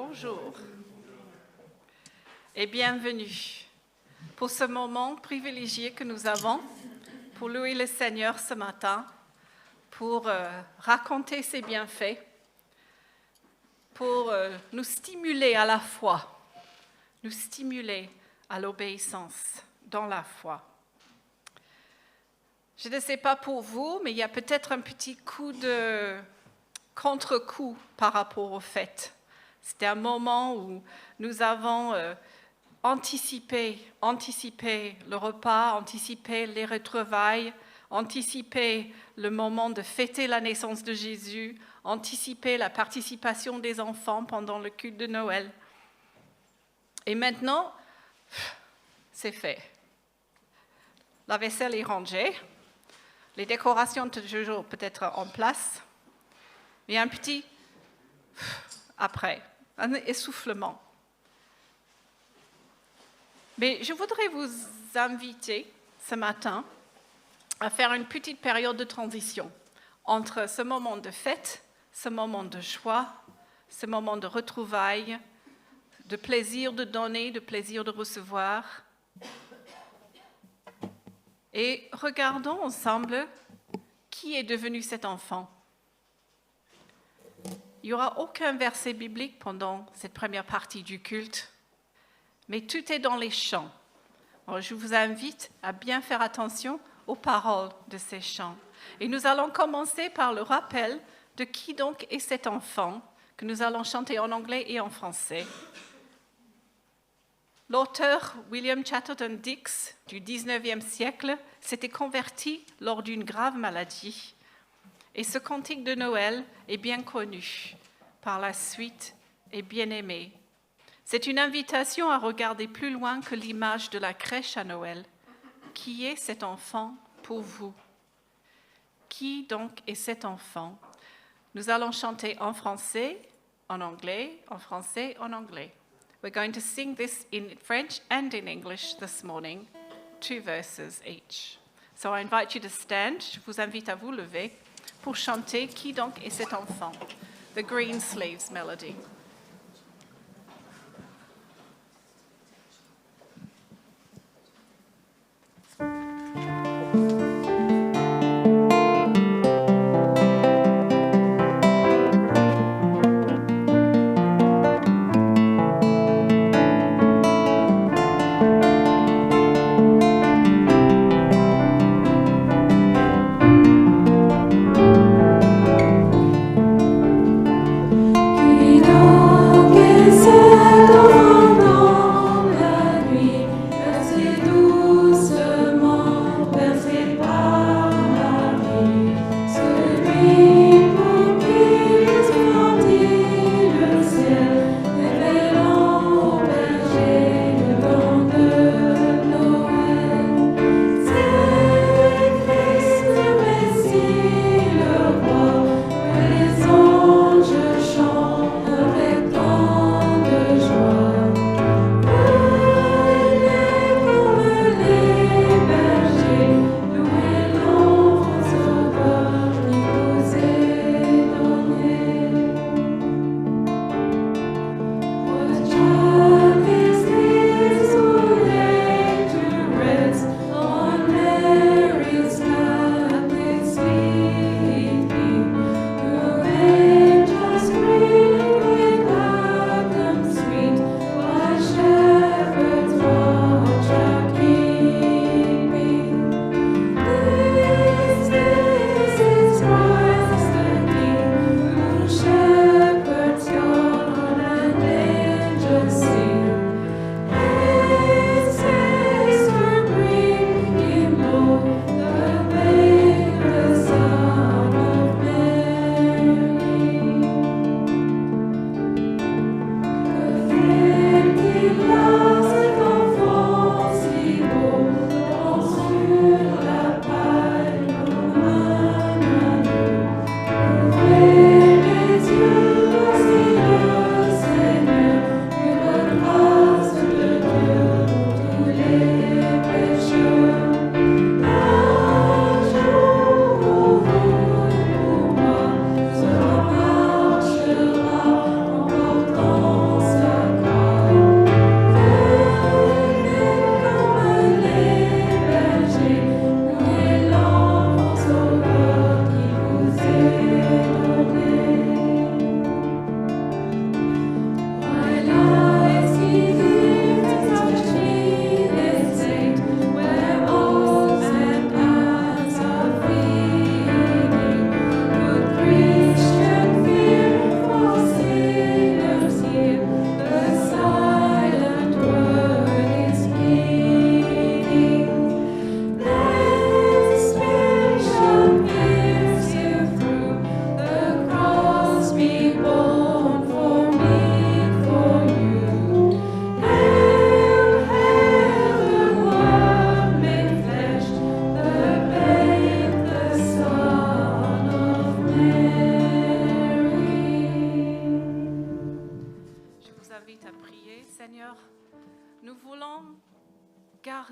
Bonjour et bienvenue pour ce moment privilégié que nous avons pour louer le Seigneur ce matin, pour raconter ses bienfaits, pour nous stimuler à la foi, nous stimuler à l'obéissance dans la foi. Je ne sais pas pour vous, mais il y a peut-être un petit coup de contre-coup par rapport aux fêtes. C'était un moment où nous avons anticipé le repas, anticipé les retrouvailles, anticipé le moment de fêter la naissance de Jésus, anticipé la participation des enfants pendant le culte de Noël. Et maintenant, c'est fait. La vaisselle est rangée, les décorations sont toujours peut-être en place. Il y a un petit après, un essoufflement. Mais je voudrais vous inviter ce matin à faire une petite période de transition entre ce moment de fête, ce moment de joie, ce moment de retrouvailles, de plaisir de donner, de plaisir de recevoir. Et regardons ensemble qui est devenu cet enfant. Il n'y aura aucun verset biblique pendant cette première partie du culte, mais tout est dans les chants. Alors, je vous invite à bien faire attention aux paroles de ces chants. Et nous allons commencer par le rappel de qui donc est cet enfant que nous allons chanter en anglais et en français. L'auteur William Chatterton Dix du 19e siècle s'était converti lors d'une grave maladie. Et ce cantique de Noël est bien connu par la suite et bien aimé. C'est une invitation à regarder plus loin que l'image de la crèche à Noël. Qui est cet enfant pour vous? Qui donc est cet enfant? Nous allons chanter en français, en anglais, en français, en anglais. We're going to sing this in French and in English this morning, 2 verses each. So I invite you to stand. Je vous invite à vous lever pour chanter qui donc est cet enfant? The Green Sleeves Melody. You know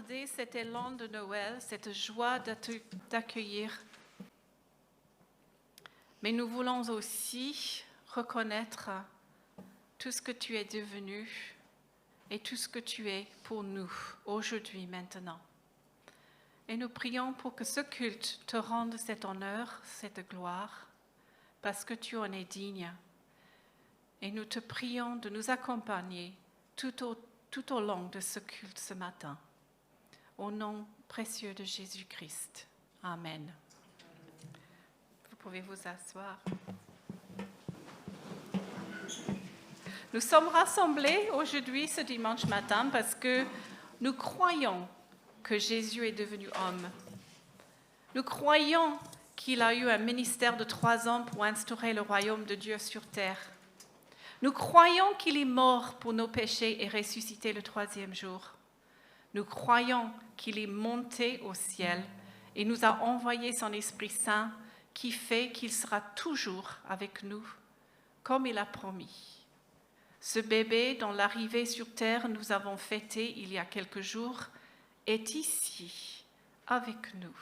garder cet élan de Noël, cette joie d'accueillir. Mais nous voulons aussi reconnaître tout ce que tu es devenu et tout ce que tu es pour nous aujourd'hui, maintenant. Et nous prions pour que ce culte te rende cet honneur, cette gloire, parce que tu en es digne. Et nous te prions de nous accompagner tout au long de ce culte ce matin. Au nom précieux de Jésus-Christ. Amen. Vous pouvez vous asseoir. Nous sommes rassemblés aujourd'hui, ce dimanche matin, parce que nous croyons que Jésus est devenu homme. Nous croyons qu'il a eu un ministère de 3 ans pour instaurer le royaume de Dieu sur terre. Nous croyons qu'il est mort pour nos péchés et ressuscité le 3e jour. Nous croyons qu'il est monté au ciel et nous a envoyé son Esprit Saint qui fait qu'il sera toujours avec nous, comme il a promis. Ce bébé dont l'arrivée sur terre nous avons fêté il y a quelques jours est ici, avec nous.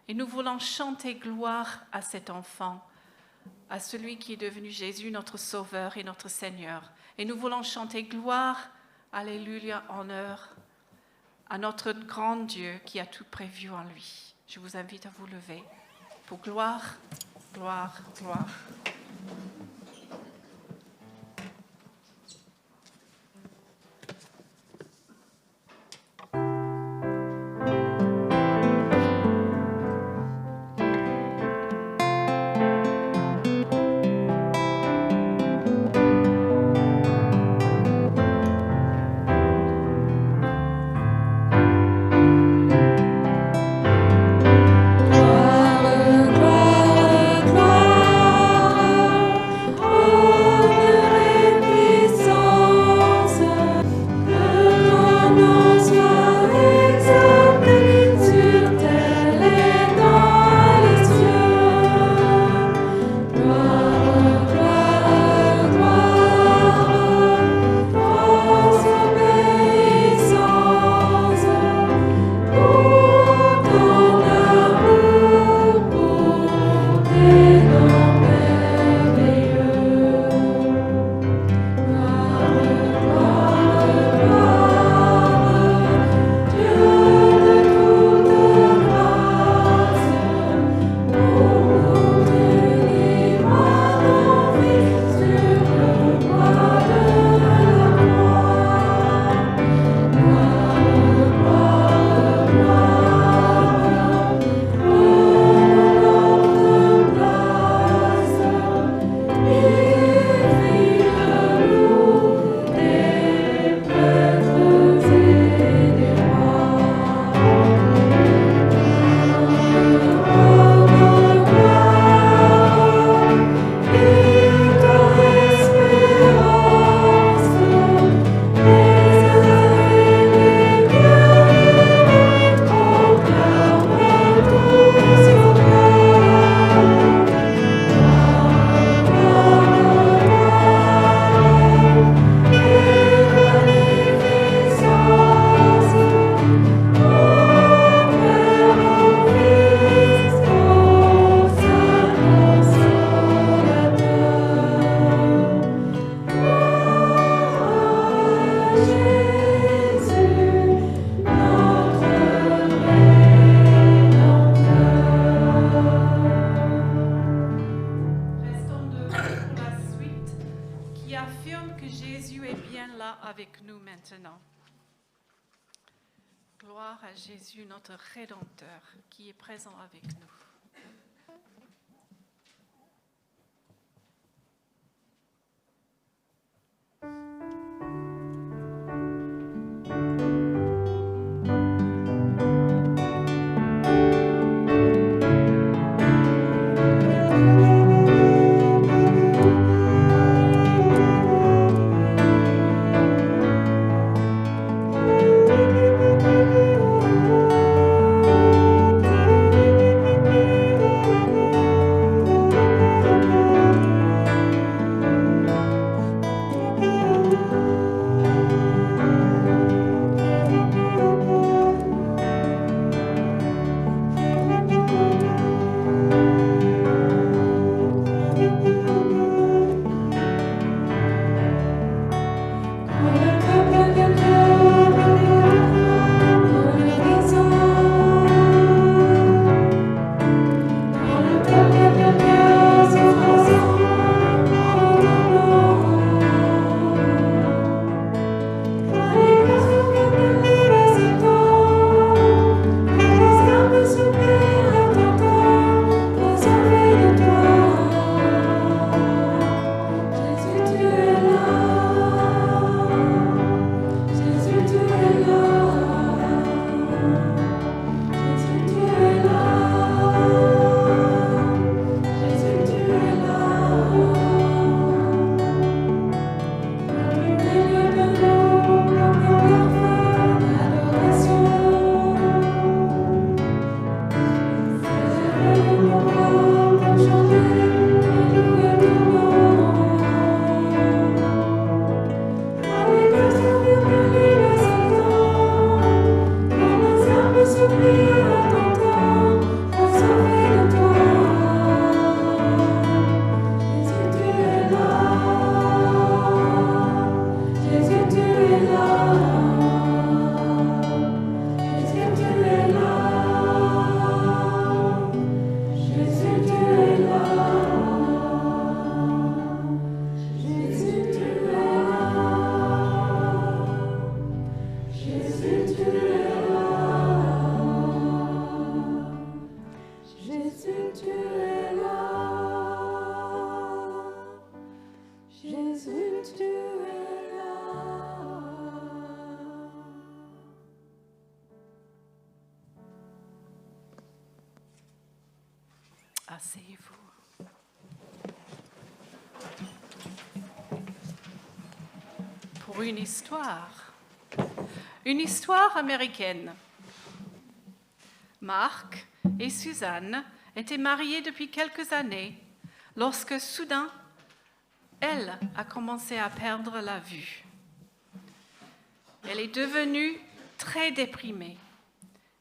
Et nous voulons chanter gloire à cet enfant, à celui qui est devenu Jésus, notre Sauveur et notre Seigneur. Et nous voulons chanter gloire, alléluia, honneur, à notre grand Dieu qui a tout prévu en lui. Je vous invite à vous lever pour gloire, gloire, gloire. Gloire à Jésus, notre Rédempteur, qui est présent avec nous. tu es là. Jésus, tu es là. Asseyez-vous. Pour une histoire américaine. Marc et Suzanne étaient mariés depuis quelques années lorsque soudain, elle a commencé à perdre la vue. Elle est devenue très déprimée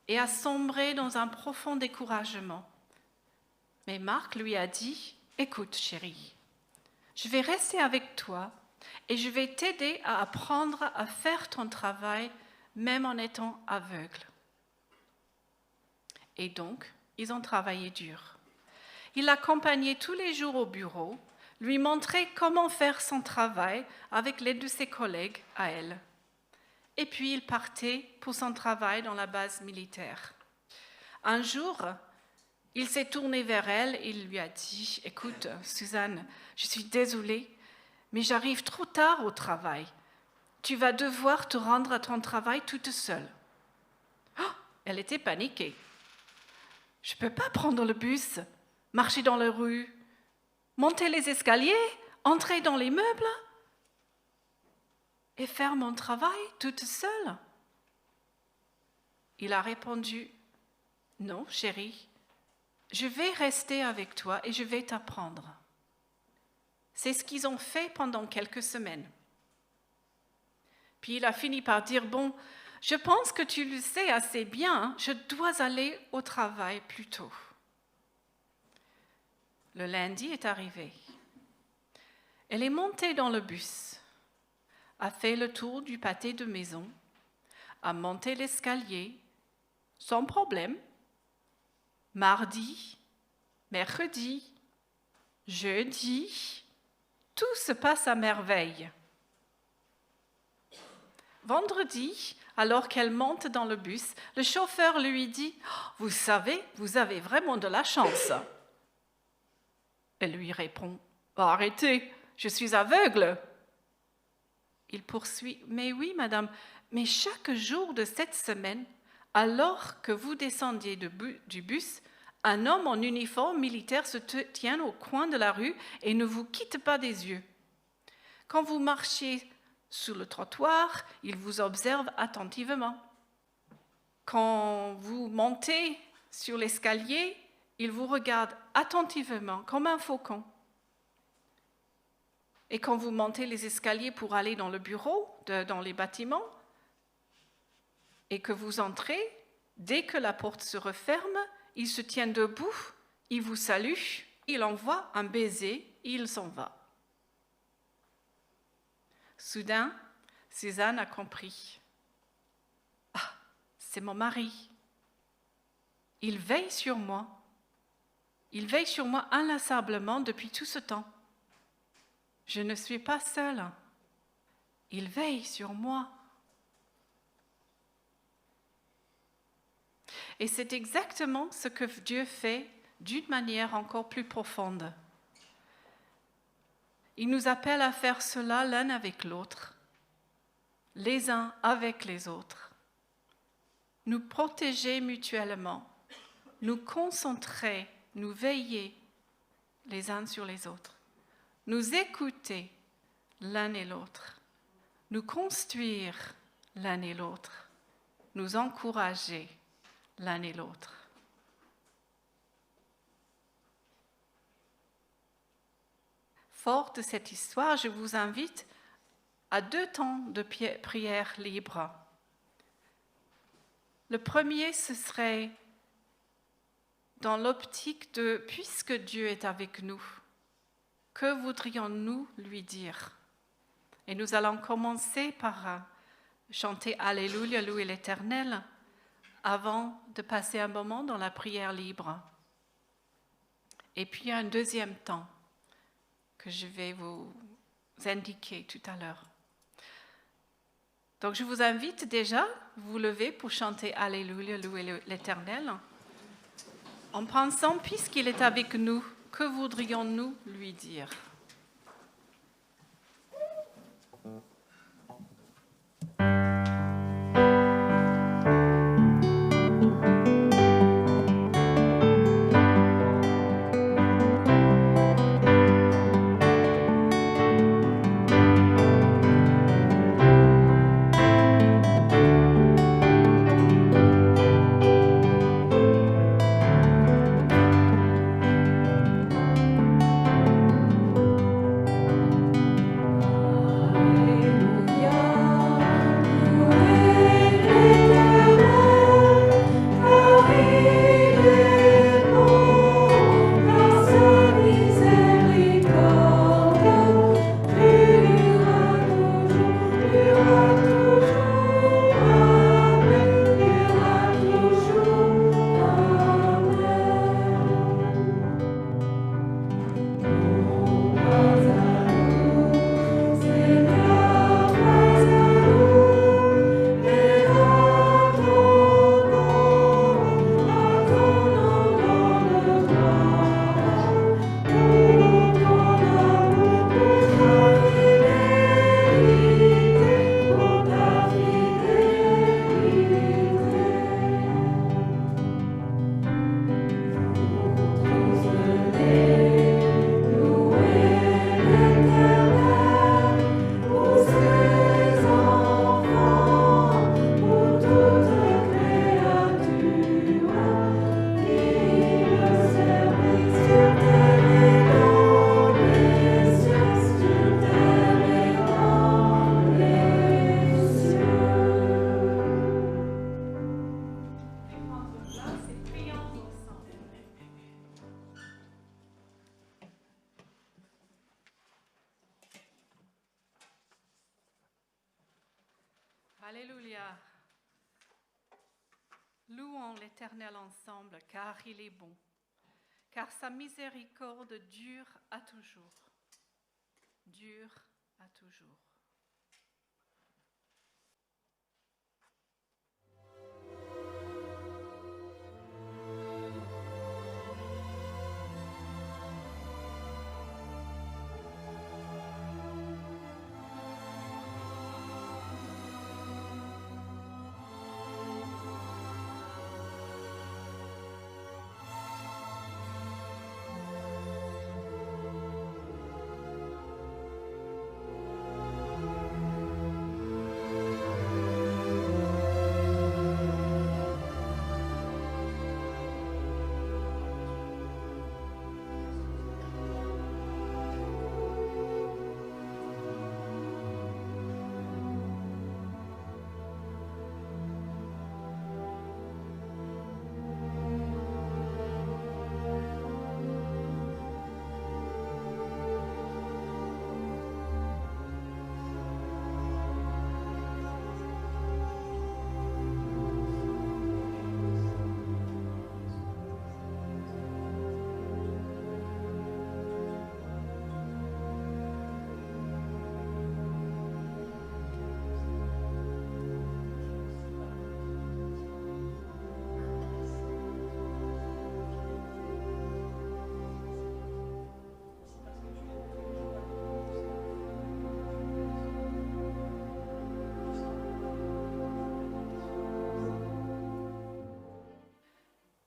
et a sombré dans un profond découragement. Mais Marc lui a dit, « Écoute, chérie, je vais rester avec toi et je vais t'aider à apprendre à faire ton travail même en étant aveugle. » Et donc, ils ont travaillé dur. Il l'accompagnait tous les jours au bureau, lui montrait comment faire son travail avec l'aide de ses collègues à elle. Et puis, il partait pour son travail dans la base militaire. Un jour, il s'est tourné vers elle et il lui a dit, « Écoute, Suzanne, je suis désolée, mais j'arrive trop tard au travail. Tu vas devoir te rendre à ton travail toute seule. » Oh, elle était paniquée. « Je ne peux pas prendre le bus, marcher dans la rue, monter les escaliers, entrer dans les meubles et faire mon travail toute seule. » Il a répondu, « Non, chérie, je vais rester avec toi et je vais t'apprendre. » C'est ce qu'ils ont fait pendant quelques semaines. Puis il a fini par dire, « Bon, je pense que tu le sais assez bien, je dois aller au travail plus tôt. » Le lundi est arrivé. Elle est montée dans le bus, a fait le tour du pâté de maison, a monté l'escalier, sans problème. Mardi, mercredi, jeudi, tout se passe à merveille. Vendredi, alors qu'elle monte dans le bus, le chauffeur lui dit « Vous savez, vous avez vraiment de la chance. » Elle lui répond « Arrêtez, je suis aveugle. » Il poursuit « Mais oui, madame, mais chaque jour de cette semaine, alors que vous descendiez du bus, un homme en uniforme militaire se tient au coin de la rue et ne vous quitte pas des yeux. Quand vous marchiez sur le trottoir, il vous observe attentivement. Quand vous montez sur l'escalier, il vous regarde attentivement comme un faucon. Et quand vous montez les escaliers pour aller dans le bureau, dans les bâtiments, et que vous entrez, dès que la porte se referme, il se tient debout, il vous salue, il envoie un baiser et il s'en va. Soudain, Suzanne a compris. « Ah, c'est mon mari. Il veille sur moi. Il veille sur moi inlassablement depuis tout ce temps. Je ne suis pas seule. Il veille sur moi. » Et c'est exactement ce que Dieu fait d'une manière encore plus profonde. Il nous appelle à faire cela l'un avec l'autre, les uns avec les autres, nous protéger mutuellement, nous concentrer, nous veiller les uns sur les autres, nous écouter l'un et l'autre, nous construire l'un et l'autre, nous encourager l'un et l'autre. Fort de cette histoire, je vous invite à 2 temps de prière libre. Le premier, ce serait dans l'optique de « puisque Dieu est avec nous, que voudrions-nous lui dire ?» Et nous allons commencer par chanter « Alléluia, louer l'Éternel » avant de passer un moment dans la prière libre. Et puis un deuxième temps que je vais vous indiquer tout à l'heure. Donc je vous invite déjà, vous lever pour chanter Alléluia, louer l'Éternel. En pensant, puisqu'il est avec nous, que voudrions-nous lui dire? Alléluia. Louons l'Éternel ensemble, car il est bon, car sa miséricorde dure à toujours. Dure à toujours.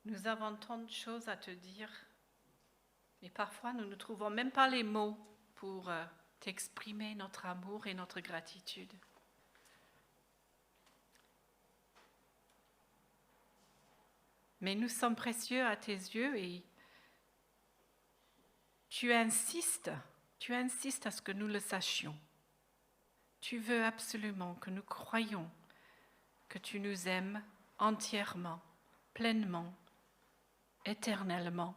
Nous avons tant de choses à te dire, mais parfois nous ne trouvons même pas les mots pour t'exprimer notre amour et notre gratitude. Mais nous sommes précieux à tes yeux et tu insistes à ce que nous le sachions. Tu veux absolument que nous croyions que tu nous aimes entièrement, pleinement, éternellement.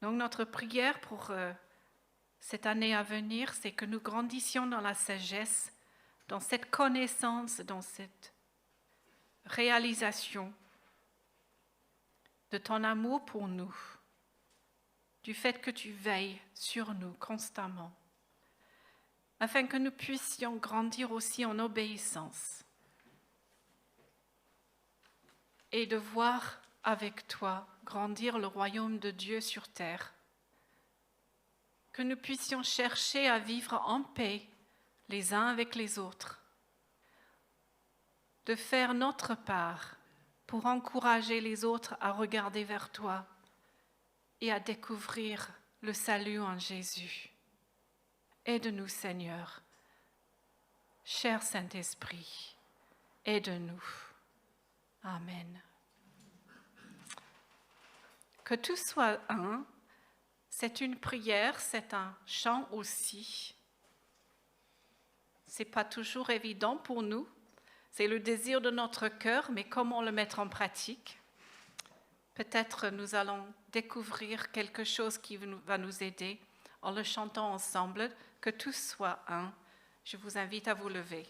Donc notre prière pour cette année à venir, c'est que nous grandissions dans la sagesse, dans cette connaissance, dans cette réalisation de ton amour pour nous, du fait que tu veilles sur nous constamment, afin que nous puissions grandir aussi en obéissance. et de voir avec toi grandir le royaume de Dieu sur terre. Que nous puissions chercher à vivre en paix les uns avec les autres, de faire notre part pour encourager les autres à regarder vers toi et à découvrir le salut en Jésus. Aide-nous, Seigneur. Cher Saint-Esprit, aide-nous. Amen. Que tout soit un, c'est une prière, c'est un chant aussi. Ce n'est pas toujours évident pour nous. C'est le désir de notre cœur, mais comment le mettre en pratique? Peut-être nous allons découvrir quelque chose qui va nous aider en le chantant ensemble. Que tout soit un. Je vous invite à vous lever.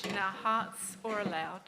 In our hearts or aloud.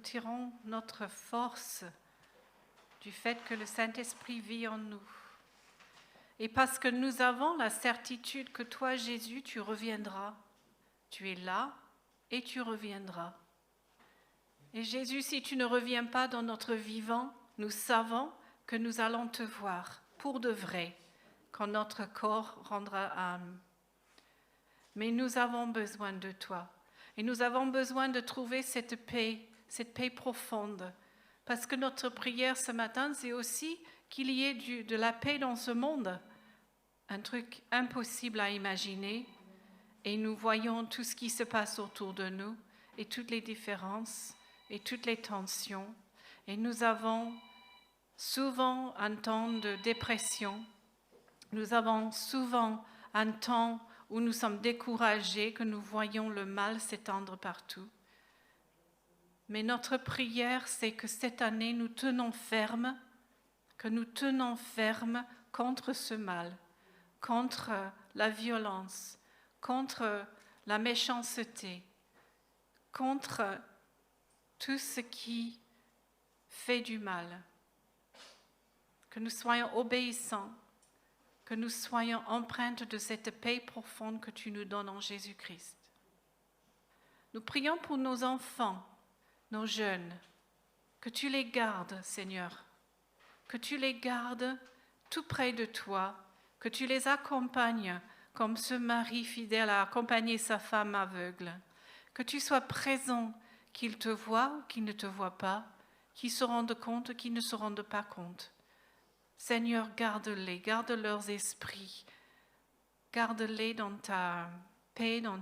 tirons notre force du fait que le Saint-Esprit vit en nous. Et parce que nous avons la certitude que toi, Jésus, tu reviendras. Tu es là et tu reviendras. Et Jésus, si tu ne reviens pas dans notre vivant, nous savons que nous allons te voir pour de vrai, quand notre corps rendra âme. Mais nous avons besoin de toi. Et nous avons besoin de trouver cette paix profonde. Parce que notre prière ce matin, c'est aussi qu'il y ait de la paix dans ce monde. Un truc impossible à imaginer. Et nous voyons tout ce qui se passe autour de nous et toutes les différences et toutes les tensions. Et nous avons souvent un temps de dépression. Nous avons souvent un temps où nous sommes découragés, que nous voyons le mal s'étendre partout. Mais notre prière, c'est que cette année, nous tenons ferme, contre ce mal, contre la violence, contre la méchanceté, contre tout ce qui fait du mal. Que nous soyons obéissants, que nous soyons empreintes de cette paix profonde que tu nous donnes en Jésus-Christ. Nous prions pour nos enfants, nos jeunes, que tu les gardes, Seigneur, que tu les gardes tout près de toi, que tu les accompagnes comme ce mari fidèle a accompagné sa femme aveugle, que tu sois présent, qu'ils te voient ou qu'ils ne te voient pas, qu'ils se rendent compte, qu'ils ne se rendent pas compte. Seigneur, garde-les, garde leurs esprits, garde-les dans ta paix, dans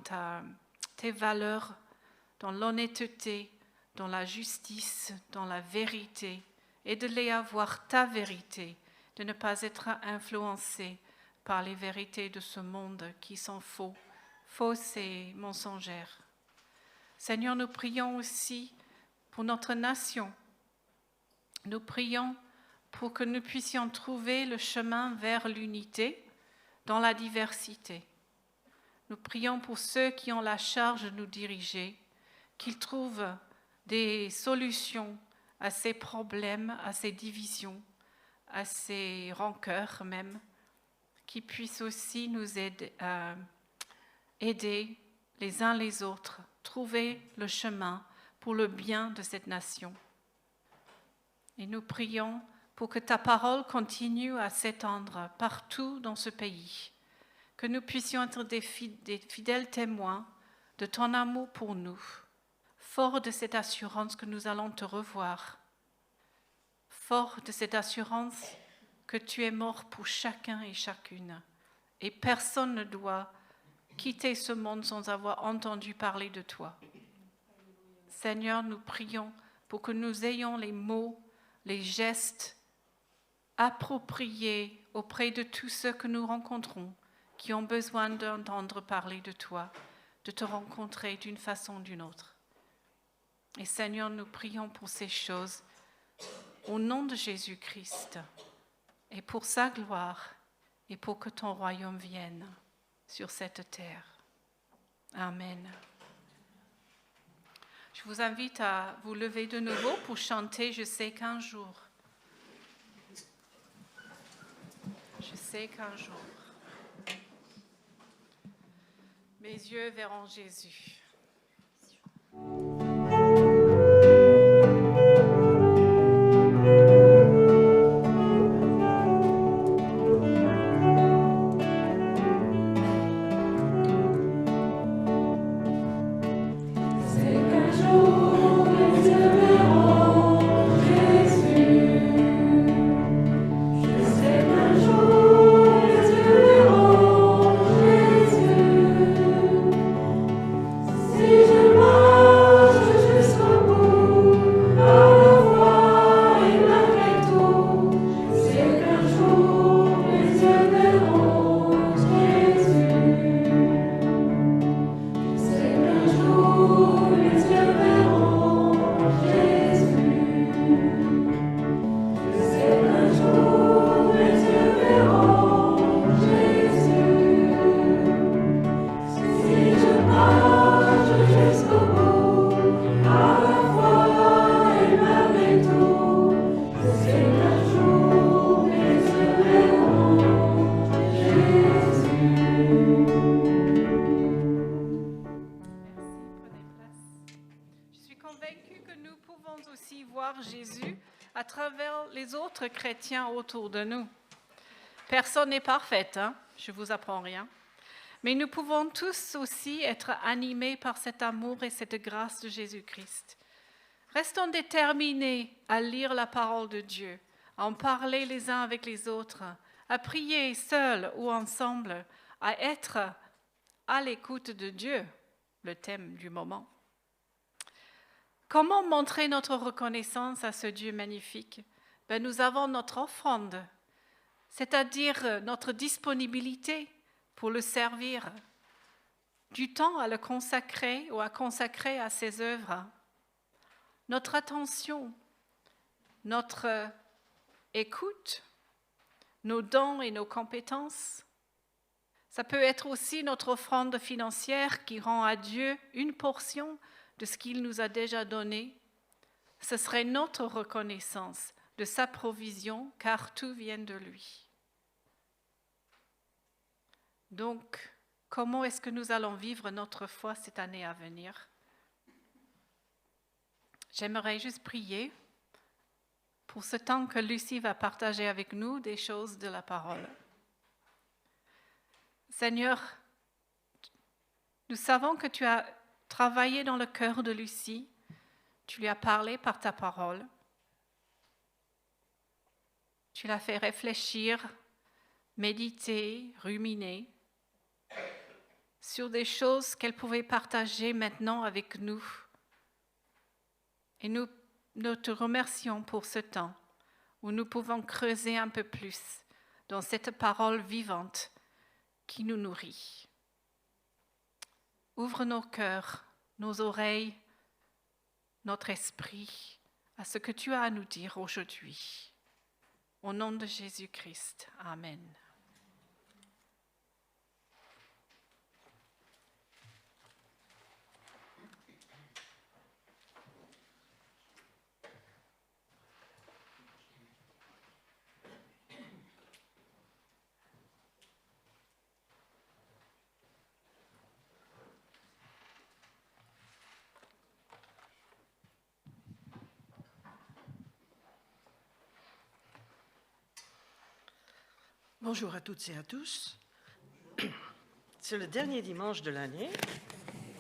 tes valeurs, dans l'honnêteté, dans la justice, dans la vérité, et de les avoir ta vérité, de ne pas être influencés par les vérités de ce monde qui sont fausses et mensongères. Seigneur, nous prions aussi pour notre nation. Nous prions pour que nous puissions trouver le chemin vers l'unité dans la diversité. Nous prions pour ceux qui ont la charge de nous diriger, qu'ils trouvent des solutions à ces problèmes, à ces divisions, à ces rancœurs même, qui puissent aussi nous aider les uns les autres, trouver le chemin pour le bien de cette nation. Et nous prions pour que ta parole continue à s'étendre partout dans ce pays, que nous puissions être des fidèles témoins de ton amour pour nous, forts de cette assurance que nous allons te revoir, forts de cette assurance que tu es mort pour chacun et chacune, et personne ne doit quitter ce monde sans avoir entendu parler de toi. Seigneur, nous prions pour que nous ayons les mots, les gestes appropriés auprès de tous ceux que nous rencontrons, qui ont besoin d'entendre parler de toi, de te rencontrer d'une façon ou d'une autre. Et Seigneur, nous prions pour ces choses au nom de Jésus-Christ et pour sa gloire et pour que ton royaume vienne sur cette terre. Amen. Je vous invite à vous lever de nouveau pour chanter « Je sais qu'un jour ». Je sais qu'un jour, mes yeux verront Jésus. C'est que nous pouvons aussi voir Jésus à travers les autres chrétiens autour de nous. Personne n'est parfaite, hein? Je ne vous apprends rien. Mais nous pouvons tous aussi être animés par cet amour et cette grâce de Jésus-Christ. Restons déterminés à lire la parole de Dieu, à en parler les uns avec les autres, à prier seuls ou ensemble, à être à l'écoute de Dieu, le thème du moment. Comment montrer notre reconnaissance à ce Dieu magnifique? Nous avons notre offrande, c'est-à-dire notre disponibilité pour le servir, du temps à le consacrer ou à consacrer à ses œuvres, notre attention, notre écoute, nos dons et nos compétences. Ça peut être aussi notre offrande financière qui rend à Dieu une portion de ce qu'il nous a déjà donné. Ce serait notre reconnaissance de sa provision, car tout vient de lui. Donc, comment est-ce que nous allons vivre notre foi cette année à venir? J'aimerais juste prier pour ce temps que Lucie va partager avec nous des choses de la parole. Seigneur, nous savons que tu as travaillé dans le cœur de Lucie, tu lui as parlé par ta parole, tu l'as fait réfléchir, méditer, ruminer sur des choses qu'elle pouvait partager maintenant avec nous. Et nous te remercions pour ce temps où nous pouvons creuser un peu plus dans cette parole vivante qui nous nourrit. Ouvre nos cœurs, nos oreilles, notre esprit à ce que tu as à nous dire aujourd'hui. Au nom de Jésus-Christ. Amen. Bonjour à toutes et à tous. C'est le dernier dimanche de l'année.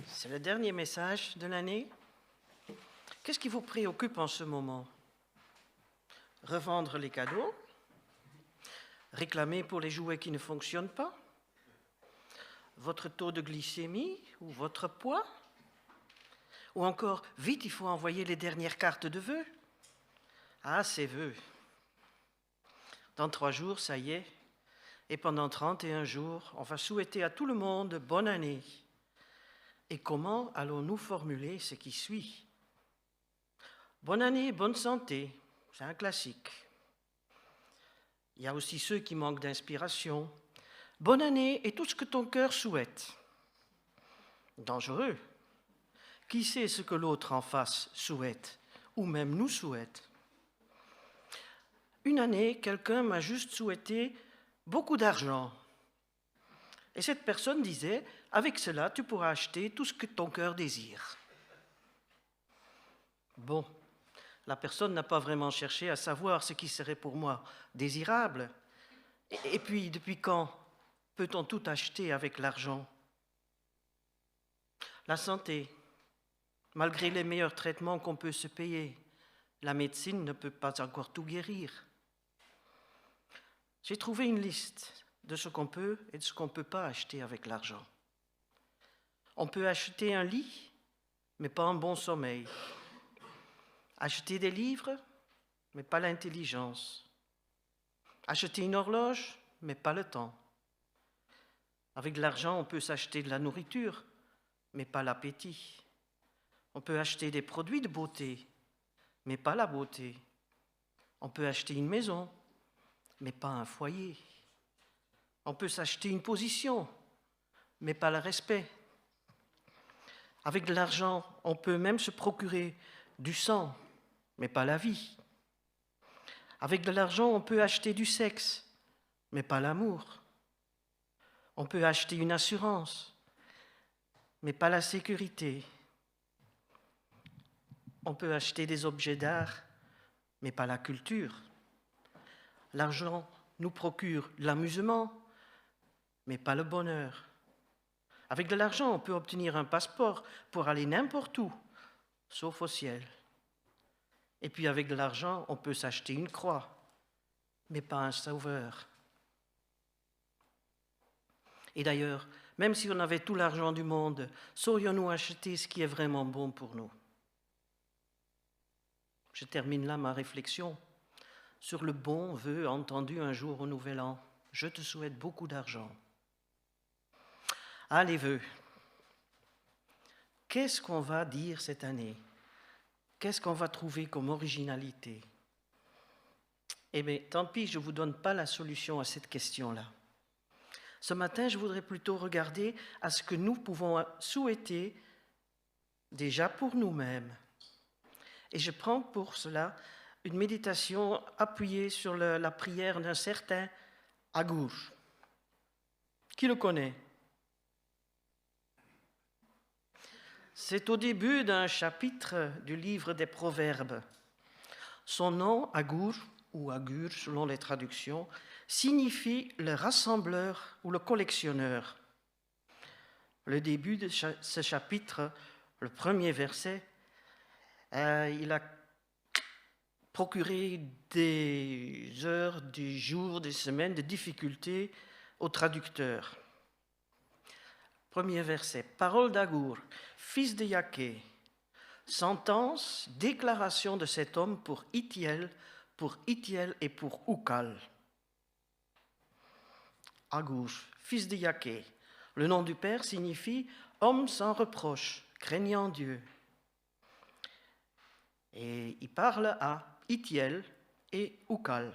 C'est le dernier message de l'année. Qu'est-ce qui vous préoccupe en ce moment? Revendre les cadeaux? Réclamer pour les jouets qui ne fonctionnent pas? Votre taux de glycémie ou votre poids? Ou encore, vite, il faut envoyer les dernières cartes de vœux? Ah, ces vœux. Dans 3 jours, ça y est. Et pendant 31 jours, on va souhaiter à tout le monde bonne année. Et comment allons-nous formuler ce qui suit? Bonne année, bonne santé, c'est un classique. Il y a aussi ceux qui manquent d'inspiration. Bonne année et tout ce que ton cœur souhaite. Dangereux. Qui sait ce que l'autre en face souhaite, ou même nous souhaite? Une année, quelqu'un m'a juste souhaité beaucoup d'argent. Et cette personne disait, avec cela, tu pourras acheter tout ce que ton cœur désire. Bon, la personne n'a pas vraiment cherché à savoir ce qui serait pour moi désirable. Et puis, depuis quand peut-on tout acheter avec l'argent? La santé, malgré les meilleurs traitements qu'on peut se payer, la médecine ne peut pas encore tout guérir. J'ai trouvé une liste de ce qu'on peut et de ce qu'on ne peut pas acheter avec l'argent. On peut acheter un lit, mais pas un bon sommeil. Acheter des livres, mais pas l'intelligence. Acheter une horloge, mais pas le temps. Avec de l'argent, on peut s'acheter de la nourriture, mais pas l'appétit. On peut acheter des produits de beauté, mais pas la beauté. On peut acheter une maison, mais pas un foyer. On peut s'acheter une position, mais pas le respect. Avec de l'argent, on peut même se procurer du sang, mais pas la vie. Avec de l'argent, on peut acheter du sexe, mais pas l'amour. On peut acheter une assurance, mais pas la sécurité. on peut acheter des objets d'art, mais pas la culture. L'argent nous procure l'amusement, mais pas le bonheur. Avec de l'argent, on peut obtenir un passeport pour aller n'importe où, sauf au ciel. Et puis avec de l'argent, on peut s'acheter une croix, mais pas un sauveur. Et d'ailleurs, même si on avait tout l'argent du monde, saurions-nous acheter ce qui est vraiment bon pour nous? Je termine là ma réflexion sur le bon vœu entendu un jour au Nouvel An. Je te souhaite beaucoup d'argent. Ah, les vœux. Qu'est-ce qu'on va dire cette année? Qu'est-ce qu'on va trouver comme originalité? Eh bien, tant pis, je ne vous donne pas la solution à cette question-là. Ce matin, je voudrais plutôt regarder à ce que nous pouvons souhaiter déjà pour nous-mêmes. Et je prends pour cela une méditation appuyée sur la prière d'un certain Agur. Qui le connaît? C'est au début d'un chapitre du livre des Proverbes. Son nom, Agur, ou Agur selon les traductions, signifie le rassembleur ou le collectionneur. Le début de ce chapitre, le premier verset, il a procuré des heures, des jours, des semaines de difficultés aux traducteurs. Premier verset, parole d'Agur, fils de Yaké, sentence, déclaration de cet homme pour Itiel et pour Ukal. Agur, fils de Yaké, le nom du père signifie homme sans reproche, craignant Dieu. Et il parle à Itiel et Ukal.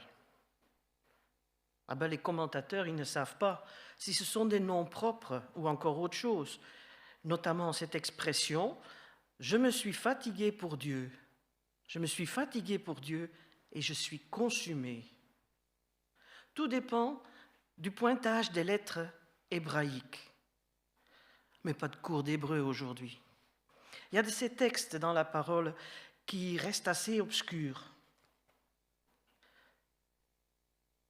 Ah ben, les commentateurs, ils ne savent pas si ce sont des noms propres ou encore autre chose, notamment cette expression « je me suis fatigué pour Dieu ». Je me suis fatigué pour Dieu et je suis consumé. Tout dépend du pointage des lettres hébraïques. Mais pas de cours d'hébreu aujourd'hui. Il y a de ces textes dans la parole qui restent assez obscurs.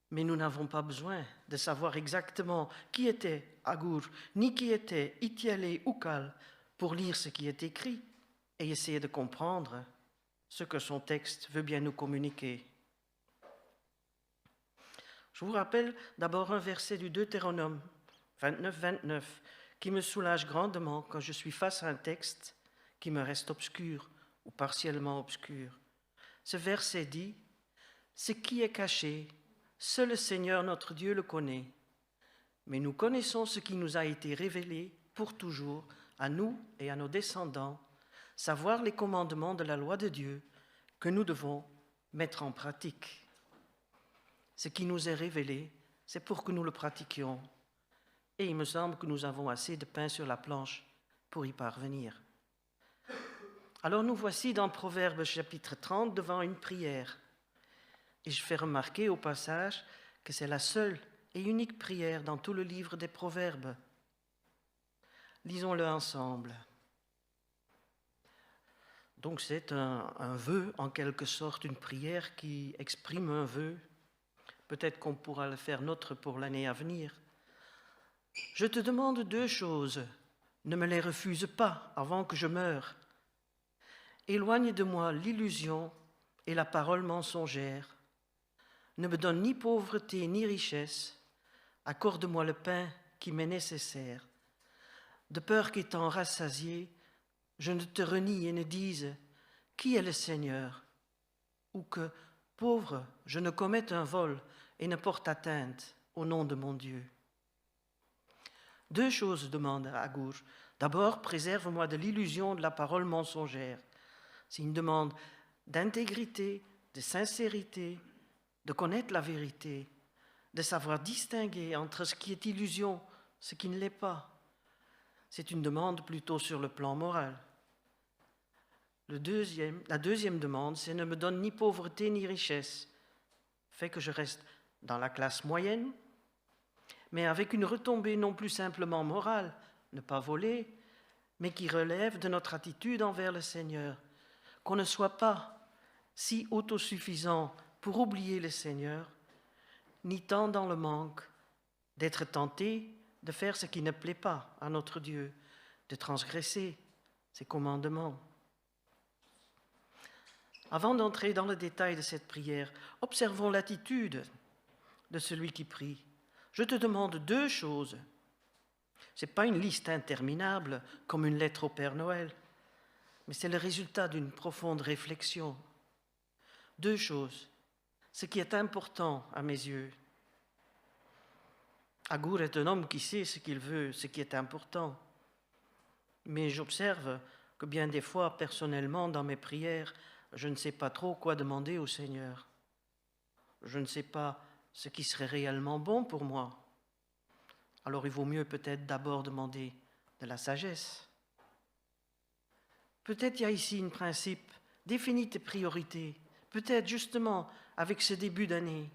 Mais nous n'avons pas besoin de savoir exactement qui était Agur, ni qui était Itiel et Ukal pour lire ce qui est écrit et essayer de comprendre ce que son texte veut bien nous communiquer. Je vous rappelle d'abord un verset du Deutéronome 29-29 qui me soulage grandement quand je suis face à un texte qui me reste obscur ou partiellement obscur. Ce verset dit « Ce qui est caché, seul le Seigneur notre Dieu le connaît, mais nous connaissons ce qui nous a été révélé pour toujours à nous et à nos descendants, savoir les commandements de la loi de Dieu que nous devons mettre en pratique. Ce qui nous est révélé, c'est pour que nous le pratiquions. Et il me semble que nous avons assez de pain sur la planche pour y parvenir. Alors nous voici dans Proverbes chapitre 30 devant une prière. Et je fais remarquer au passage que c'est la seule et unique prière dans tout le livre des Proverbes. Lisons-le ensemble. Donc c'est un vœu, en quelque sorte, une prière qui exprime un vœu. Peut-être qu'on pourra le faire nôtre pour l'année à venir. Je te demande 2 choses. Ne me les refuse pas avant que je meure. Éloigne de moi l'illusion et la parole mensongère. Ne me donne ni pauvreté ni richesse. Accorde-moi le pain qui m'est nécessaire. De peur qu'étant rassasié, je ne te renie et ne dise « Qui est le Seigneur ?» ou que, pauvre, je ne commette un vol et ne porte atteinte au nom de mon Dieu. 2 choses demande Agur. D'abord, préserve-moi de l'illusion de la parole mensongère. C'est une demande d'intégrité, de sincérité, de connaître la vérité, de savoir distinguer entre ce qui est illusion, ce qui ne l'est pas. C'est une demande plutôt sur le plan moral. La deuxième demande, c'est ne me donne ni pauvreté ni richesse. Fait que je reste dans la classe moyenne, mais avec une retombée non plus simplement morale, ne pas voler, mais qui relève de notre attitude envers le Seigneur. qu'on ne soit pas si autosuffisant pour oublier le Seigneur, ni tant dans le manque d'être tenté de faire ce qui ne plaît pas à notre Dieu, de transgresser ses commandements. Avant d'entrer dans le détail de cette prière, observons l'attitude de celui qui prie. Je te demande 2 choses. Ce n'est pas une liste interminable comme une lettre au Père Noël, mais c'est le résultat d'une profonde réflexion. 2 choses, ce qui est important à mes yeux. Agur est un homme qui sait ce qu'il veut, ce qui est important. Mais j'observe que bien des fois, personnellement, dans mes prières, je ne sais pas trop quoi demander au Seigneur. Je ne sais pas ce qui serait réellement bon pour moi. Alors il vaut mieux peut-être d'abord demander de la sagesse. Peut-être il y a ici un principe, définis tes priorités. Peut-être justement avec ce début d'année,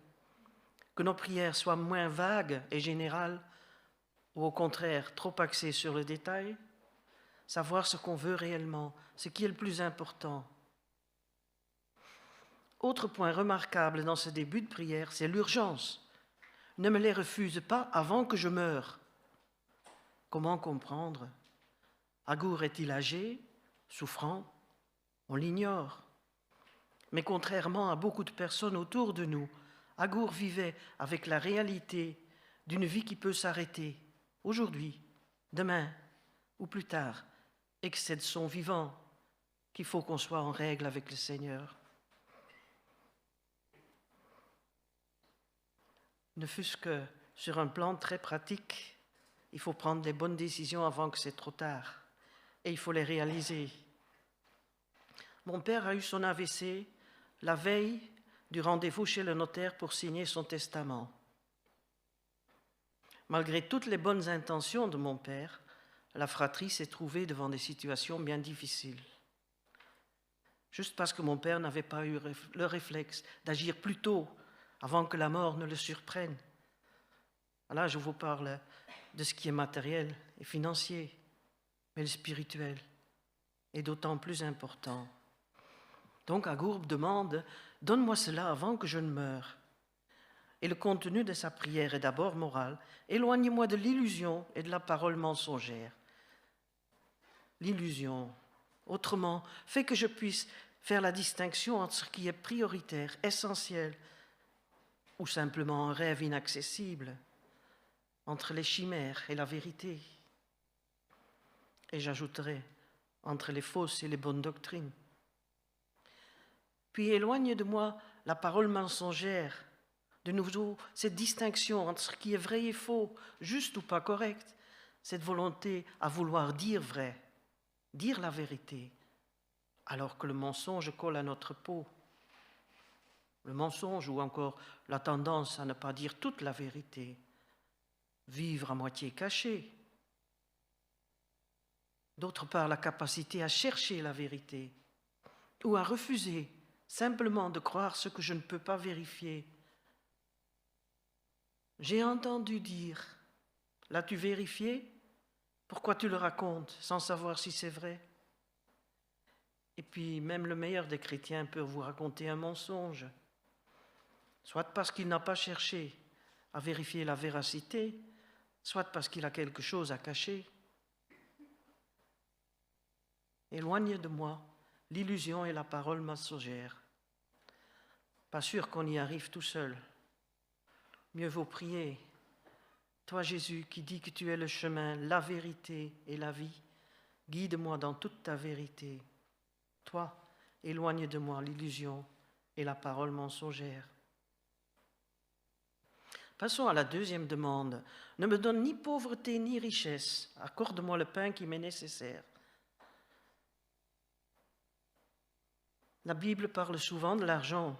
que nos prières soient moins vagues et générales, ou au contraire trop axées sur le détail, savoir ce qu'on veut réellement, ce qui est le plus important. Autre point remarquable dans ce début de prière, c'est l'urgence. Ne me les refuse pas avant que je meure. Comment comprendre? Agur est-il âgé, souffrant? On l'ignore. Mais contrairement à beaucoup de personnes autour de nous, Agur vivait avec la réalité d'une vie qui peut s'arrêter aujourd'hui, demain ou plus tard, et que c'est de son vivant qu'il faut qu'on soit en règle avec le Seigneur. Ne fût-ce que sur un plan très pratique, il faut prendre les bonnes décisions avant que c'est trop tard, et il faut les réaliser. Mon père a eu son AVC la veille du rendez-vous chez le notaire pour signer son testament. Malgré toutes les bonnes intentions de mon père, la fratrie s'est trouvée devant des situations bien difficiles. Juste parce que mon père n'avait pas eu le réflexe d'agir plus tôt, avant que la mort ne le surprenne. Là, je vous parle de ce qui est matériel et financier, mais le spirituel est d'autant plus important. Donc Agur demande « Donne-moi cela avant que je ne meure ». Et le contenu de sa prière est d'abord moral. « Éloigne-moi de l'illusion et de la parole mensongère ». L'illusion, autrement, fait que je puisse faire la distinction entre ce qui est prioritaire, essentiel, ou simplement un rêve inaccessible, entre les chimères et la vérité. Et j'ajouterai, entre les fausses et les bonnes doctrines. Puis éloigne de moi la parole mensongère, de nouveau cette distinction entre ce qui est vrai et faux, juste ou pas correct, cette volonté à vouloir dire vrai, dire la vérité, alors que le mensonge colle à notre peau. Le mensonge ou encore la tendance à ne pas dire toute la vérité, vivre à moitié caché. D'autre part, la capacité à chercher la vérité ou à refuser simplement de croire ce que je ne peux pas vérifier. J'ai entendu dire, l'as-tu vérifié? Pourquoi tu le racontes sans savoir si c'est vrai? Et puis, même le meilleur des chrétiens peut vous raconter un mensonge, soit parce qu'il n'a pas cherché à vérifier la véracité, soit parce qu'il a quelque chose à cacher. Éloigne de moi l'illusion et la parole mensongère. Pas sûr qu'on y arrive tout seul. Mieux vaut prier. Toi, Jésus, qui dis que tu es le chemin, la vérité et la vie, guide-moi dans toute ta vérité. Toi, éloigne de moi l'illusion et la parole mensongère. Passons à la deuxième demande. Ne me donne ni pauvreté ni richesse. Accorde-moi le pain qui m'est nécessaire. La Bible parle souvent de l'argent.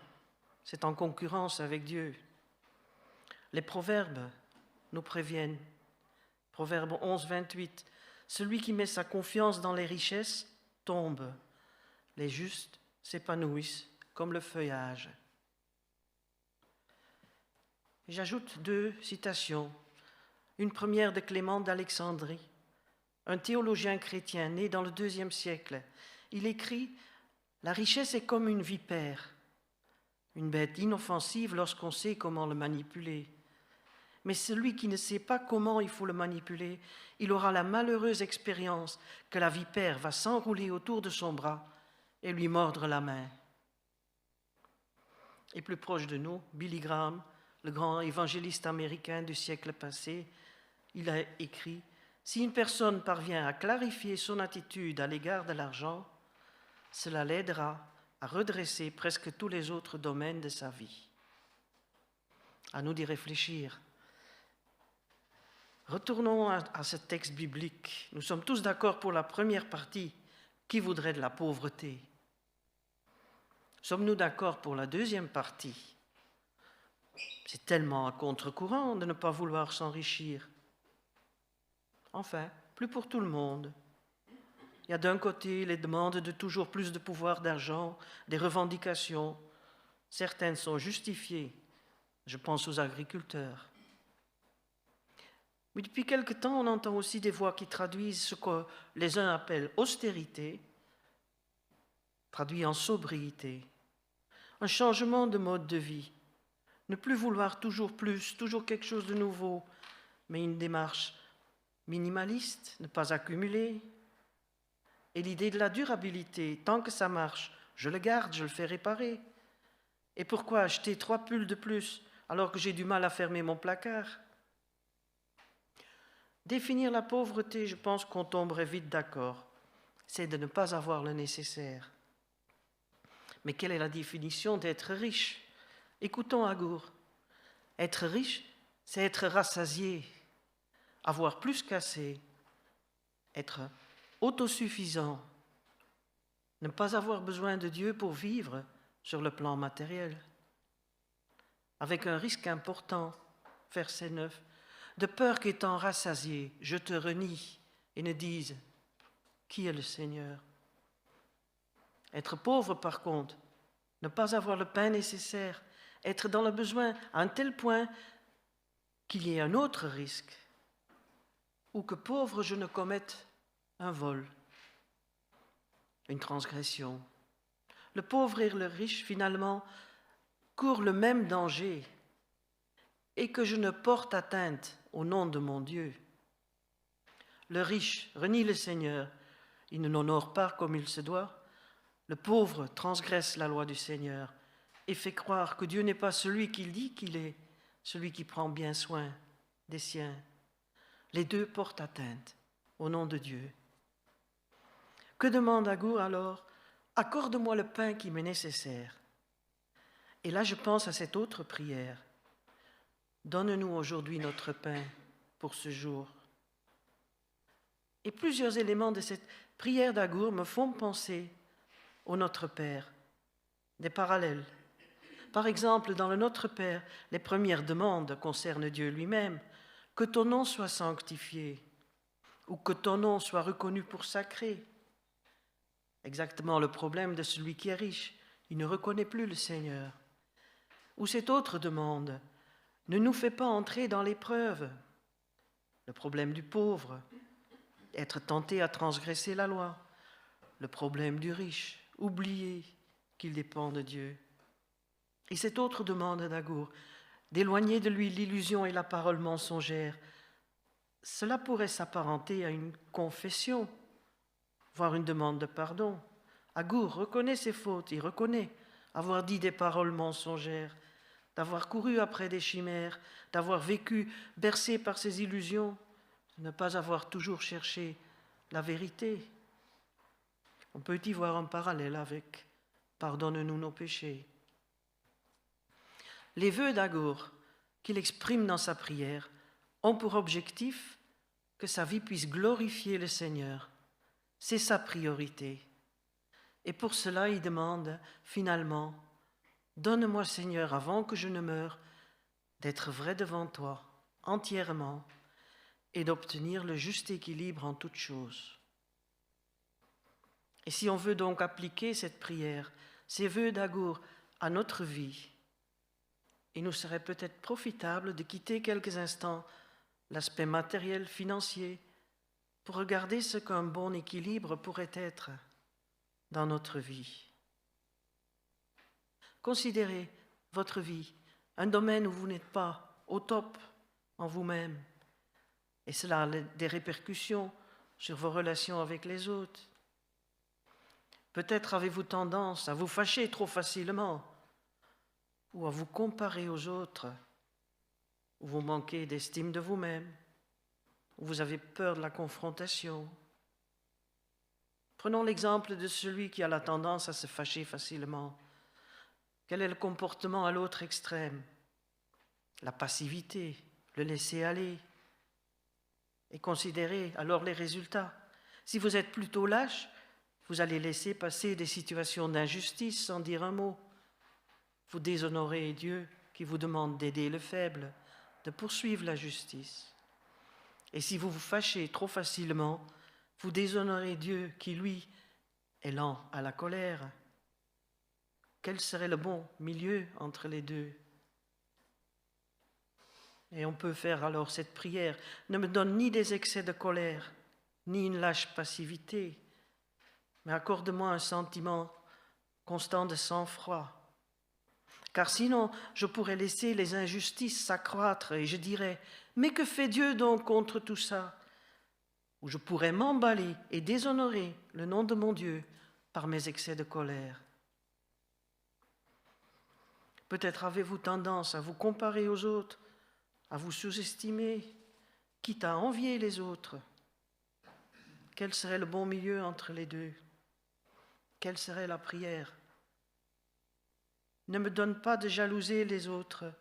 C'est en concurrence avec Dieu. Les proverbes nous préviennent. Proverbe 11, 28. Celui qui met sa confiance dans les richesses tombe. Les justes s'épanouissent comme le feuillage. J'ajoute 2 citations. Une première de Clément d'Alexandrie, un théologien chrétien né dans le IIe siècle. Il écrit La richesse est comme une vipère, une bête inoffensive lorsqu'on sait comment le manipuler. Mais celui qui ne sait pas comment il faut le manipuler, il aura la malheureuse expérience que la vipère va s'enrouler autour de son bras et lui mordre la main. Et plus proche de nous, Billy Graham, le grand évangéliste américain du siècle passé, il a écrit « Si une personne parvient à clarifier son attitude à l'égard de l'argent, cela l'aidera à redresser presque tous les autres domaines de sa vie. » À nous d'y réfléchir. Retournons à ce texte biblique. Nous sommes tous d'accord pour la première partie. Qui voudrait de la pauvreté? Sommes-nous d'accord pour la deuxième partie? C'est tellement à contre-courant de ne pas vouloir s'enrichir. Enfin, plus pour tout le monde. Il y a d'un côté les demandes de toujours plus de pouvoir d'argent, des revendications. Certaines sont justifiées. Je pense aux agriculteurs. Mais depuis quelque temps, on entend aussi des voix qui traduisent ce que les uns appellent austérité, traduit en sobriété, un changement de mode de vie, ne plus vouloir toujours plus, toujours quelque chose de nouveau, mais une démarche minimaliste, ne pas accumuler. Et l'idée de la durabilité, tant que ça marche, je le garde, je le fais réparer. Et pourquoi acheter 3 pulls de plus alors que j'ai du mal à fermer mon placard? Définir la pauvreté, je pense qu'on tomberait vite d'accord. C'est de ne pas avoir le nécessaire. Mais quelle est la définition d'être riche? Écoutons Agour. Être riche, c'est être rassasié, avoir plus qu'assez, être autosuffisant, ne pas avoir besoin de Dieu pour vivre sur le plan matériel. Avec un risque important, verset 9, de peur qu'étant rassasié, je te renie et ne dise qui est le Seigneur. Être pauvre, par contre, ne pas avoir le pain nécessaire, être dans le besoin à un tel point qu'il y ait un autre risque, ou que pauvre je ne commette un vol, une transgression. Le pauvre et le riche, finalement, courent le même danger, et que je ne porte atteinte au nom de mon Dieu. Le riche renie le Seigneur, il ne l'honore pas comme il se doit. Le pauvre transgresse la loi du Seigneur et fait croire que Dieu n'est pas celui qu'il dit qu'il est, celui qui prend bien soin des siens. Les deux portent atteinte au nom de Dieu. Que demande Agour alors? Accorde-moi le pain qui m'est nécessaire. Et là, je pense à cette autre prière. Donne-nous aujourd'hui notre pain pour ce jour. Et plusieurs éléments de cette prière d'Agour me font penser au Notre Père, des parallèles. Par exemple, dans le Notre Père, les premières demandes concernent Dieu lui-même. Que ton nom soit sanctifié, ou que ton nom soit reconnu pour sacré. Exactement le problème de celui qui est riche, il ne reconnaît plus le Seigneur. Ou cette autre demande, ne nous fais pas entrer dans l'épreuve. Le problème du pauvre, être tenté à transgresser la loi. Le problème du riche, oublier qu'il dépend de Dieu. Et cette autre demande d'Agour, d'éloigner de lui l'illusion et la parole mensongère, cela pourrait s'apparenter à une confession, voire une demande de pardon. Agour reconnaît ses fautes, il reconnaît avoir dit des paroles mensongères, d'avoir couru après des chimères, d'avoir vécu bercé par ses illusions, de ne pas avoir toujours cherché la vérité. On peut y voir un parallèle avec « Pardonne-nous nos péchés ». Les vœux d'Agour qu'il exprime dans sa prière ont pour objectif que sa vie puisse glorifier le Seigneur. C'est sa priorité. Et pour cela, il demande finalement « Donne-moi, Seigneur, avant que je ne meure, d'être vrai devant toi, entièrement, et d'obtenir le juste équilibre en toutes choses. » Et si on veut donc appliquer cette prière, ces vœux d'Agour à notre vie, il nous serait peut-être profitable de quitter quelques instants l'aspect matériel, financier, pour regarder ce qu'un bon équilibre pourrait être dans notre vie. Considérez votre vie, un domaine où vous n'êtes pas au top en vous-même. Et cela a des répercussions sur vos relations avec les autres. Peut-être avez-vous tendance à vous fâcher trop facilement ou à vous comparer aux autres, ou vous manquez d'estime de vous-même, ou vous avez peur de la confrontation. Prenons l'exemple de celui qui a la tendance à se fâcher facilement. Quel est le comportement à l'autre extrême? La passivité, le laisser-aller. Et considérez alors les résultats. Si vous êtes plutôt lâche, vous allez laisser passer des situations d'injustice sans dire un mot. Vous déshonorez Dieu qui vous demande d'aider le faible, de poursuivre la justice. Et si vous vous fâchez trop facilement, vous déshonorez Dieu qui, lui, est lent à la colère. Quel serait le bon milieu entre les deux? Et on peut faire alors cette prière. Ne me donne ni des excès de colère, ni une lâche passivité, mais accorde-moi un sentiment constant de sang-froid. Car sinon, je pourrais laisser les injustices s'accroître et je dirais « Mais que fait Dieu donc contre tout ça ?» Ou je pourrais m'emballer et déshonorer le nom de mon Dieu par mes excès de colère. Peut-être avez-vous tendance à vous comparer aux autres, à vous sous-estimer, quitte à envier les autres. Quel serait le bon milieu entre les deux? Quelle serait la prière? Ne me donne pas de jalouser les autres,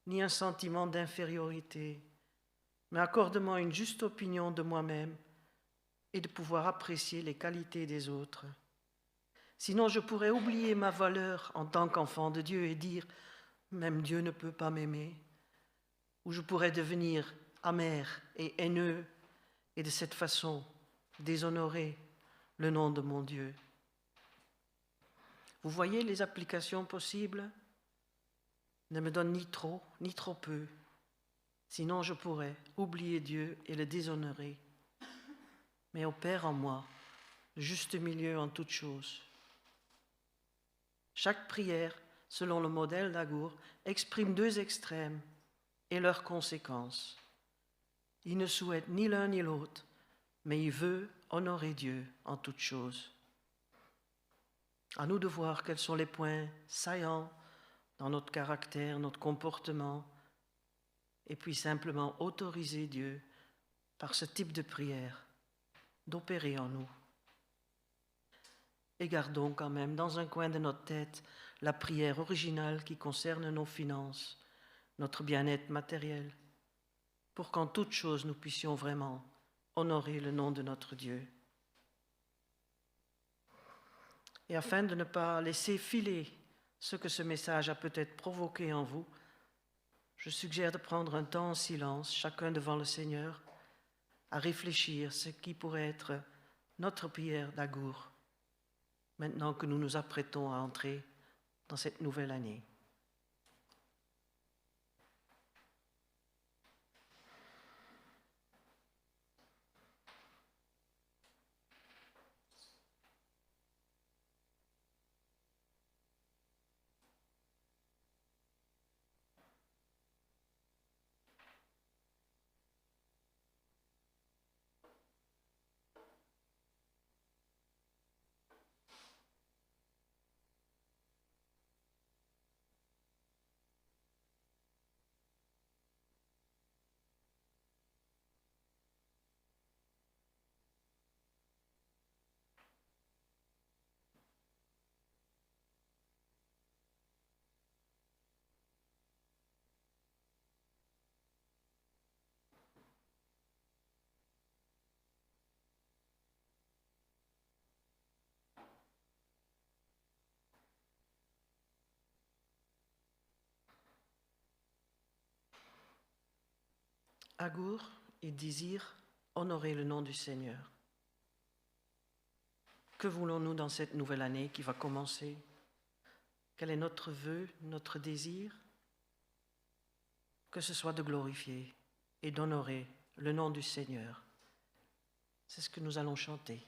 ni un sentiment d'infériorité, mais accorde-moi une juste opinion de moi-même et de pouvoir apprécier les qualités des autres. Sinon, je pourrais oublier ma valeur en tant qu'enfant de Dieu et dire « Même Dieu ne peut pas m'aimer ». Ou je pourrais devenir amer et haineux et de cette façon déshonorer le nom de mon Dieu. Vous voyez les applications possibles? Ne me donne ni trop peu, sinon je pourrais oublier Dieu et le déshonorer. Mais opère en moi le juste milieu en toutes choses. Chaque prière, selon le modèle d'Agour, exprime deux extrêmes et leurs conséquences. Il ne souhaite ni l'un ni l'autre, mais il veut honorer Dieu en toutes choses. À nous de voir quels sont les points saillants dans notre caractère, notre comportement, et puis simplement autoriser Dieu, par ce type de prière, d'opérer en nous. Et gardons quand même dans un coin de notre tête la prière originale qui concerne nos finances, notre bien-être matériel, pour qu'en toute chose nous puissions vraiment honorer le nom de notre Dieu. Et afin de ne pas laisser filer ce que ce message a peut-être provoqué en vous, je suggère de prendre un temps en silence, chacun devant le Seigneur, à réfléchir ce qui pourrait être notre prière d'Agour, maintenant que nous nous apprêtons à entrer dans cette nouvelle année. Agour, il désire honorer le nom du Seigneur. Que voulons-nous dans cette nouvelle année qui va commencer? Quel est notre vœu, notre désir? Que ce soit de glorifier et d'honorer le nom du Seigneur. C'est ce que nous allons chanter.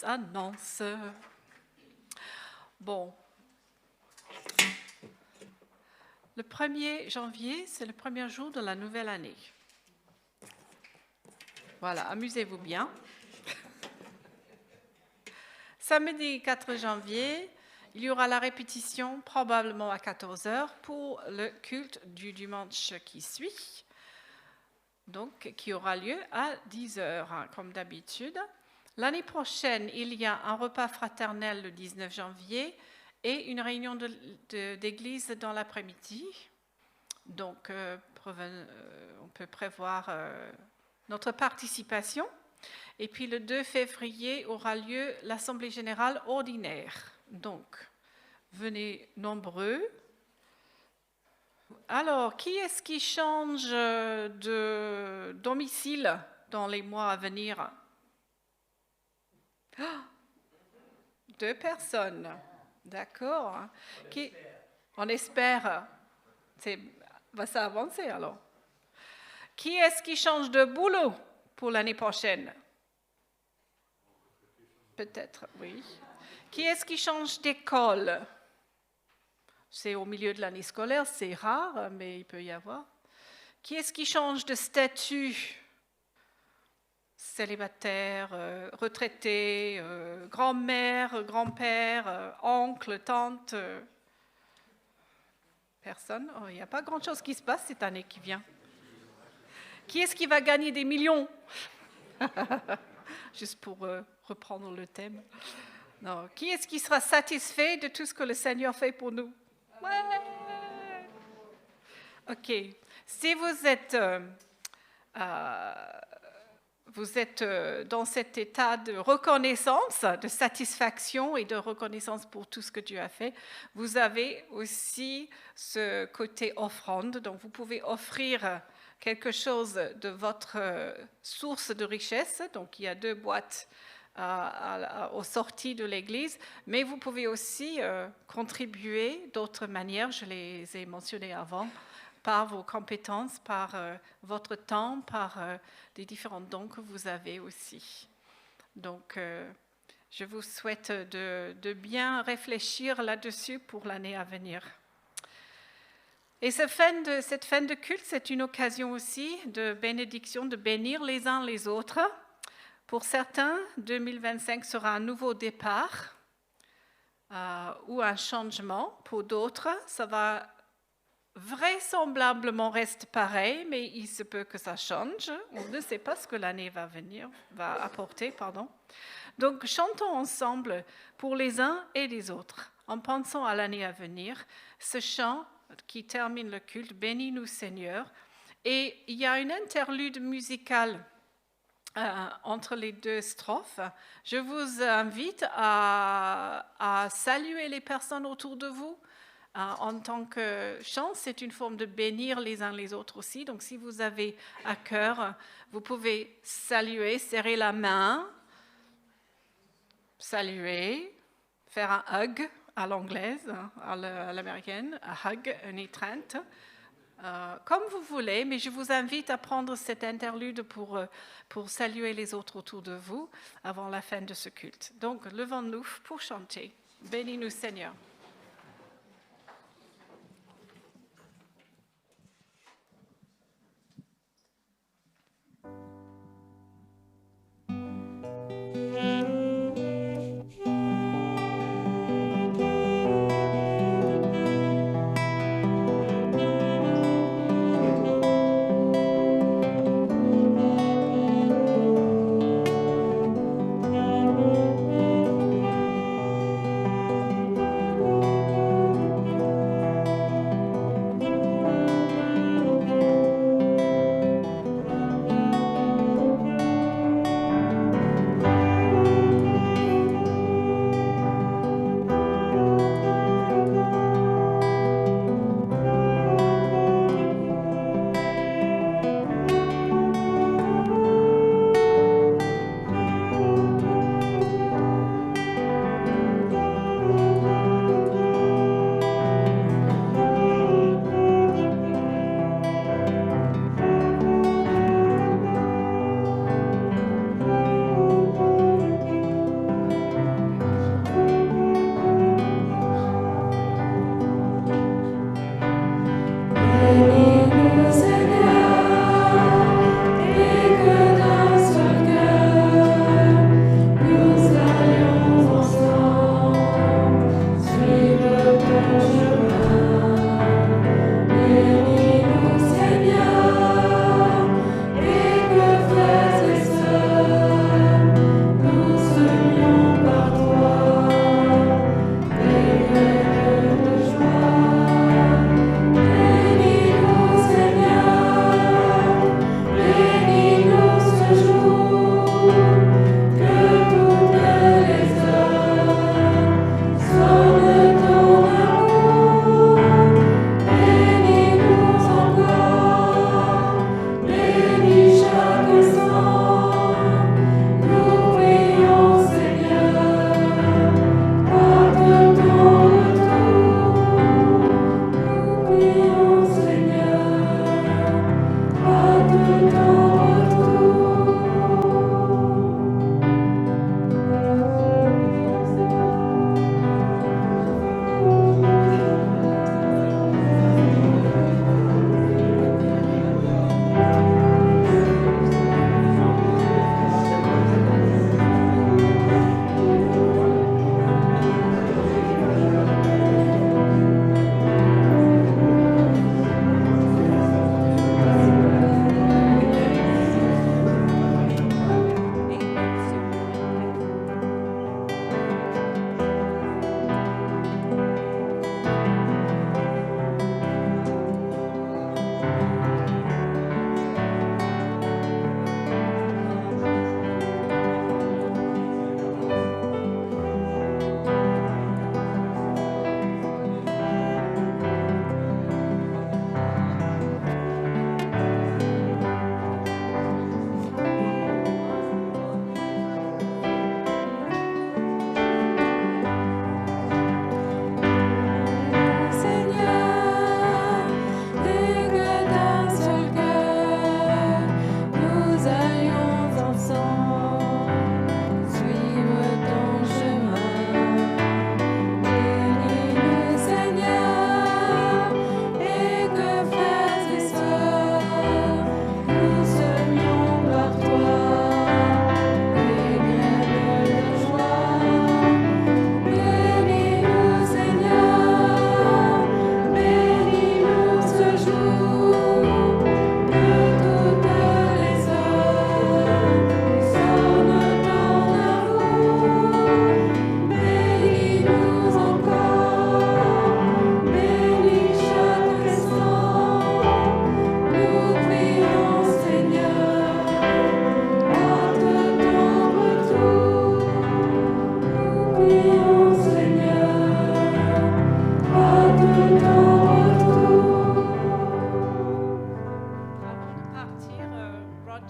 annonces. Bon. Le 1er janvier, c'est le premier jour de la nouvelle année. Voilà, amusez-vous bien. Samedi 4 janvier, il y aura la répétition, probablement à 14h, pour le culte du dimanche qui suit, donc qui aura lieu à 10h, comme d'habitude. L'année prochaine, il y a un repas fraternel le 19 janvier et une réunion d'église dans l'après-midi. Donc, on peut prévoir notre participation. Et puis, le 2 février aura lieu l'Assemblée générale ordinaire. Donc, venez nombreux. Alors, qui est-ce qui change de domicile dans les mois à venir? 2 personnes. D'accord. On espère. Va ça avancer alors. Qui est-ce qui change de boulot pour l'année prochaine? Peut-être, oui. Qui est-ce qui change d'école? C'est au milieu de l'année scolaire, c'est rare, mais il peut y avoir. Qui est-ce qui change de statut? Célibataire, retraité, grand-mère, grand-père, oncle, tante. Personne? Oh, il n'y a pas grand-chose qui se passe cette année qui vient. Qui est-ce qui va gagner des millions? Juste pour reprendre le thème. Non. Qui est-ce qui sera satisfait de tout ce que le Seigneur fait pour nous? Ouais. OK. Si vous êtes dans cet état de reconnaissance, de satisfaction et de reconnaissance pour tout ce que Dieu a fait, vous avez aussi ce côté offrande. Donc, vous pouvez offrir quelque chose de votre source de richesse. Donc, il y a 2 boîtes aux sorties de l'Église, mais vous pouvez aussi contribuer d'autres manières, je les ai mentionnées avant, par vos compétences, par votre temps, par des différents dons que vous avez aussi. Donc, je vous souhaite de bien réfléchir là-dessus pour l'année à venir. Et cette fin de culte, c'est une occasion aussi de bénédiction, de bénir les uns les autres. Pour certains, 2025 sera un nouveau départ ou un changement. Pour d'autres, ça va vraisemblablement rester pareil, mais il se peut que ça change. On ne sait pas ce que l'année va apporter. Donc, chantons ensemble pour les uns et les autres, en pensant à l'année à venir, ce chant qui termine le culte, Bénis-nous Seigneur. Et il y a une interlude musicale entre les 2 strophes. Je vous invite à saluer les personnes autour de vous. En tant que chant, c'est une forme de bénir les uns les autres aussi. Donc, si vous avez à cœur, vous pouvez saluer, serrer la main, saluer, faire un hug à l'anglaise, à l'américaine, un hug, une étreinte, comme vous voulez, mais je vous invite à prendre cette interlude pour saluer les autres autour de vous avant la fin de ce culte. Donc, levons-nous pour chanter. Bénis-nous, Seigneur. Bénis-nous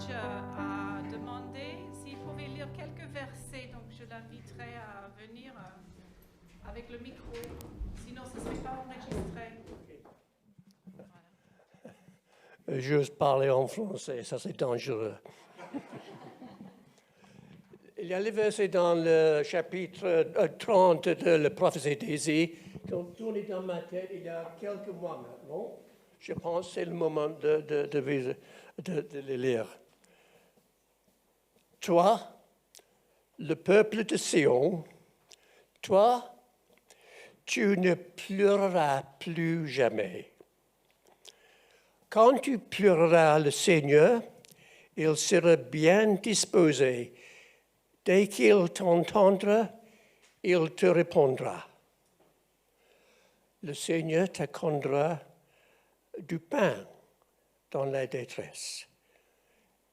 George a demandé s'il pouvait lire quelques versets, donc je l'inviterai à venir avec le micro, sinon ce ne serait pas enregistré. J'ose parler en français, ça c'est dangereux. Il y a les versets dans le chapitre 30 de la prophétie d'Ésaïe qui ont tourné dans ma tête il y a quelques mois maintenant. Je pense que c'est le moment de les lire. Toi, le peuple de Sion, toi, tu ne pleureras plus jamais. Quand tu pleureras le Seigneur, il sera bien disposé. Dès qu'il t'entendra, il te répondra. Le Seigneur t'accordera du pain dans la détresse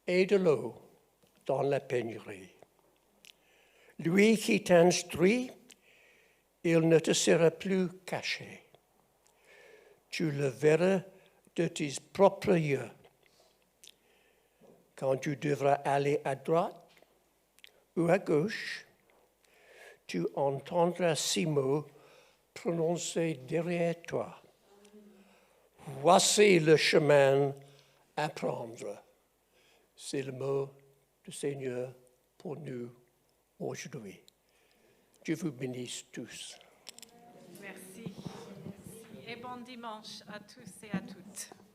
et de l'eau dans la pénurie. Lui qui t'instruit, il ne te sera plus caché. Tu le verras de tes propres yeux. Quand tu devras aller à droite ou à gauche, tu entendras ces mots prononcés derrière toi. Voici le chemin à prendre. C'est le mot du Seigneur pour nous aujourd'hui. Dieu vous bénisse tous. Merci. Et bon dimanche à tous et à toutes.